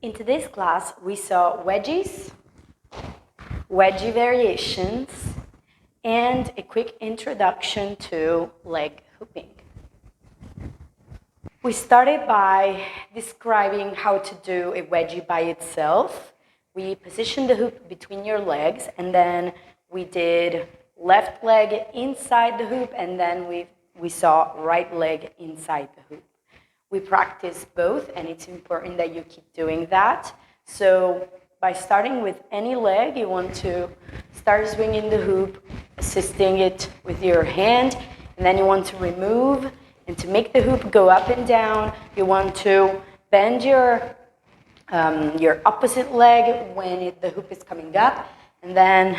In today's class, we saw wedgies, wedgie variations, and a quick introduction to leg hooping. We started by describing how to do a wedgie by itself. We positioned the hoop between your legs, and then we did left leg inside the hoop, and then we saw right leg inside the hoop. We practice both, and it's important that you keep doing that. So by starting with any leg, you want to start swinging the hoop, assisting it with your hand, and then you want to remove. And to make the hoop go up and down, you want to bend your opposite leg when the hoop is coming up, and then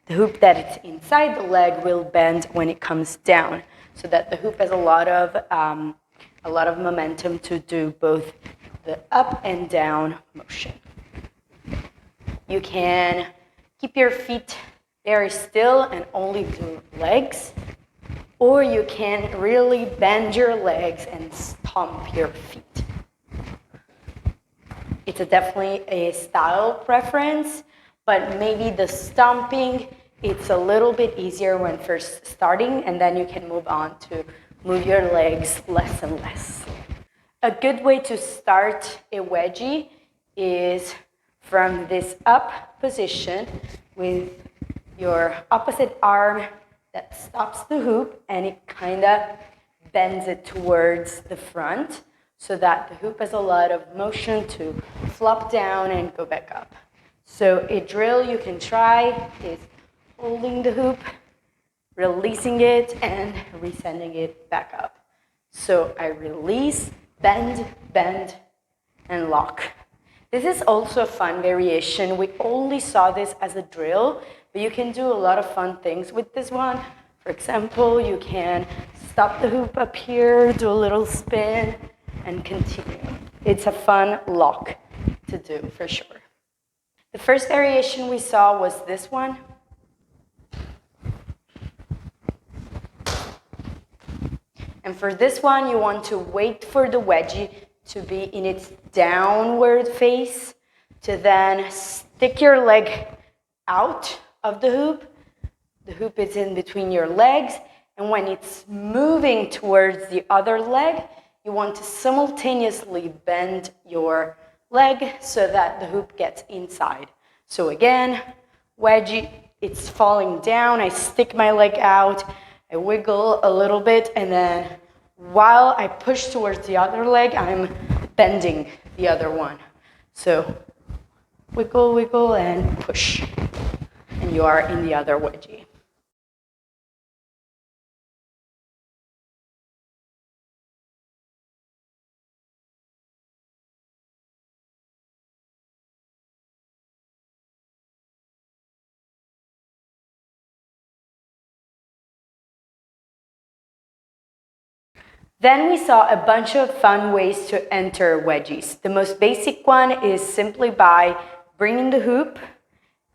the hoop that is inside the leg will bend when it comes down, so that the hoop has a lot of momentum to do both the up and down motion. You can keep your feet very still and only do legs, or you can really bend your legs and stomp your feet. It's definitely a style preference, but maybe the stomping, it's a little bit easier when first starting, and then you can move on to move your legs less and less. A good way to start a wedgie is from this up position with your opposite arm that stops the hoop, and it kind of bends it towards the front so that the hoop has a lot of motion to flop down and go back up. So a drill you can try is holding the hoop, releasing it, and resending it back up. So I release, bend, bend, and lock. This is also a fun variation. We only saw this as a drill, but you can do a lot of fun things with this one. For example, you can stop the hoop up here, do a little spin, and continue. It's a fun lock to do for sure. The first variation we saw was this one. And for this one, you want to wait for the wedgie to be in its downward face, to then stick your leg out of the hoop. The hoop is in between your legs, and when it's moving towards the other leg, you want to simultaneously bend your leg so that the hoop gets inside. So again, wedgie, it's falling down, I stick my leg out, I wiggle a little bit, and then while I push towards the other leg, I'm bending the other one. So wiggle, wiggle, and push. And you are in the other wedgie. Then we saw a bunch of fun ways to enter wedgies. The most basic one is simply by bringing the hoop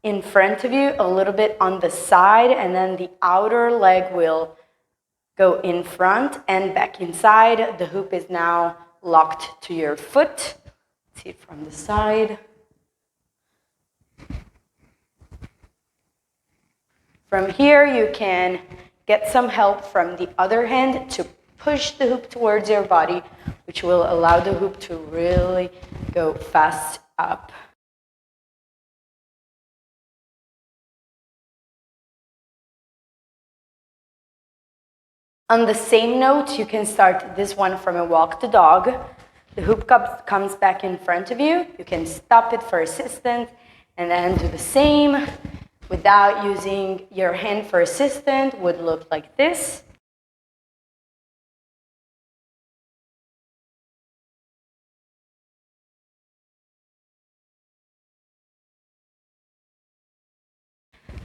in front of you, a little bit on the side, and then the outer leg will go in front and back inside. The hoop is now locked to your foot. See it from the side. From here, you can get some help from the other hand to push the hoop towards your body, which will allow the hoop to really go fast up. On the same note, you can start this one from a walk the dog. The hoop comes back in front of you. You can stop it for assistance and then do the same without using your hand for assistance. Would look like this.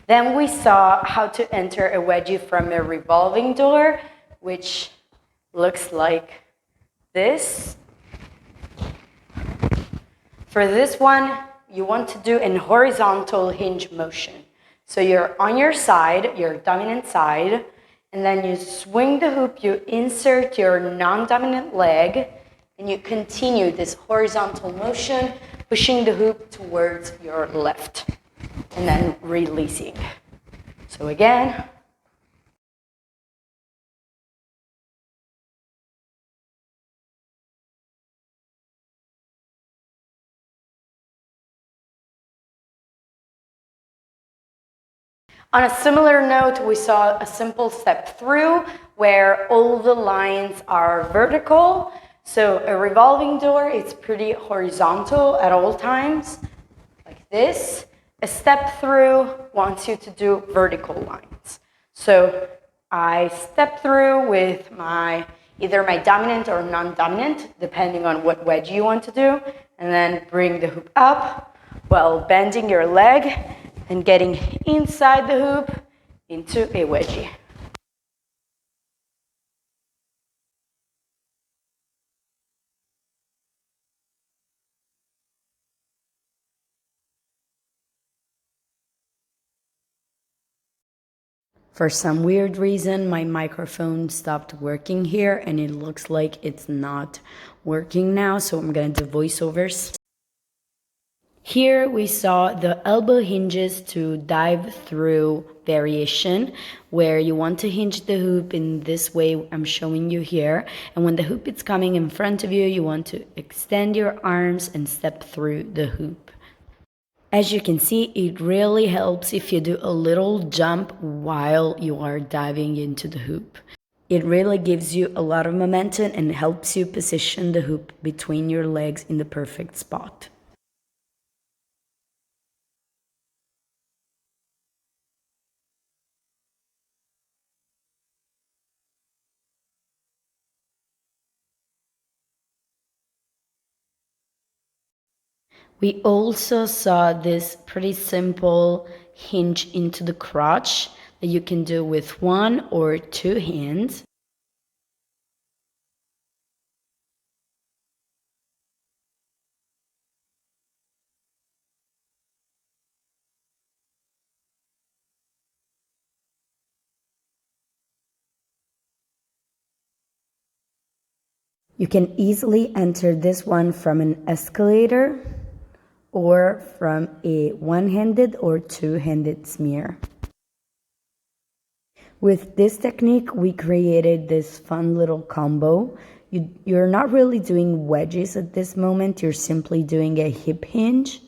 Then we saw how to enter a wedgie from a revolving door, which looks like this. For this one, you want to do a horizontal hinge motion. So you're on your side, your dominant side, and then you swing the hoop, you insert your non-dominant leg, and you continue this horizontal motion pushing the hoop towards your left, and then releasing. So again. On a similar note, we saw a simple step through where all the lines are vertical. So a revolving door, it's pretty horizontal at all times, like this. A step through wants you to do vertical lines. So I step through with either my dominant or non-dominant, depending on what wedgie you want to do, and then bring the hoop up while bending your leg and getting inside the hoop into a wedgie. For some weird reason, my microphone stopped working here and it looks like it's not working now, so I'm gonna do voiceovers. Here we saw the elbow hinges to dive through variation, where you want to hinge the hoop in this way I'm showing you here. And when the hoop is coming in front of you, you want to extend your arms and step through the hoop. As you can see, it really helps if you do a little jump while you are diving into the hoop. It really gives you a lot of momentum and helps you position the hoop between your legs in the perfect spot. We also saw this pretty simple hinge into the crotch that you can do with 1 or 2 hands. You can easily enter this one from an escalator or from a one-handed or two-handed smear. With this technique, we created this fun little combo. You're not really doing wedges at this moment, you're simply doing a hip hinge.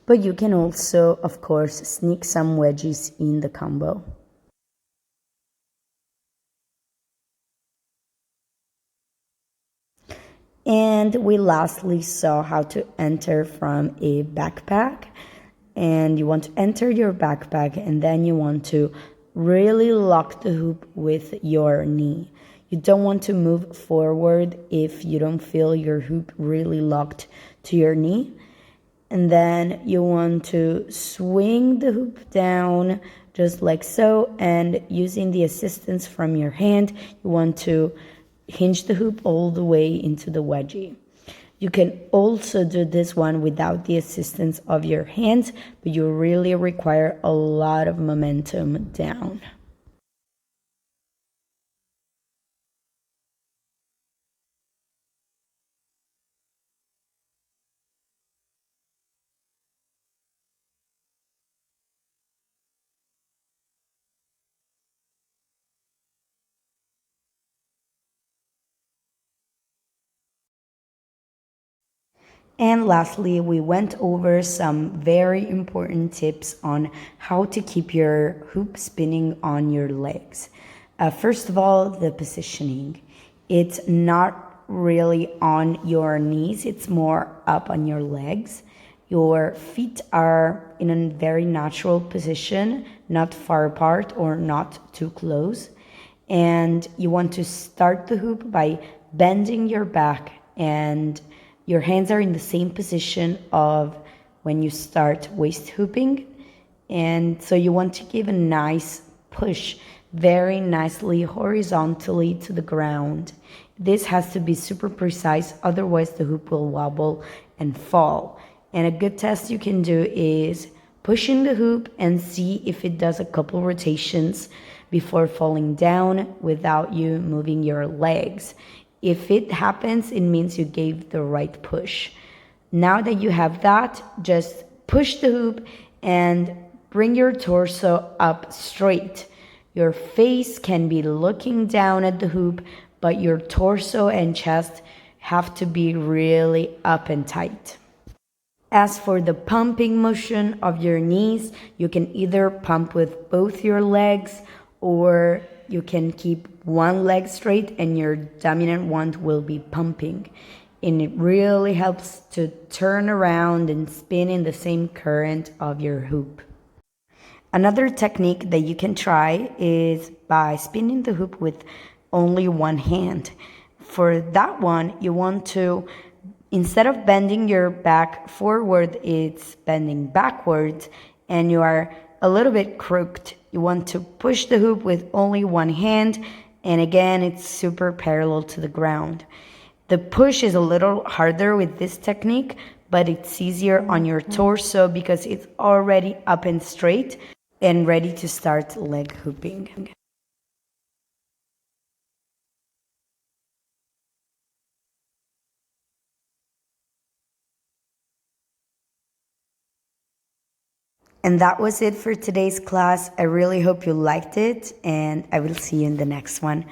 But you can also, of course, sneak some wedges in the combo. And we lastly saw how to enter from a backpack. And you want to enter your backpack and then you want to really lock the hoop with your knee. You don't want to move forward if you don't feel your hoop really locked to your knee. And then you want to swing the hoop down just like so, and using the assistance from your hand, you want to hinge the hoop all the way into the wedgie. You can also do this one without the assistance of your hands, but you really require a lot of momentum down. And lastly, we went over some very important tips on how to keep your hoop spinning on your legs. First of all, the positioning. It's not really on your knees, it's more up on your legs. Your feet are in a very natural position, not far apart or not too close. And you want to start the hoop by bending your back, and your hands are in the same position of when you start waist hooping. And so you want to give a nice push very nicely horizontally to the ground. This has to be super precise, otherwise the hoop will wobble and fall. And a good test you can do is pushing the hoop and see if it does a couple rotations before falling down without you moving your legs. If it happens, it means you gave the right push. Now that you have that, just push the hoop and bring your torso up straight. Your face can be looking down at the hoop, but your torso and chest have to be really up and tight. As for the pumping motion of your knees, you can either pump with both your legs or you can keep one leg straight and your dominant one will be pumping. And it really helps to turn around and spin in the same current of your hoop. Another technique that you can try is by spinning the hoop with only one hand. For that one, you want to, instead of bending your back forward, it's bending backwards and you are a little bit crooked. You want to push the hoop with only one hand, and again, it's super parallel to the ground. The push is a little harder with this technique, but it's easier on your torso because it's already up and straight and ready to start leg hooping. And that was it for today's class. I really hope you liked it, and I will see you in the next one.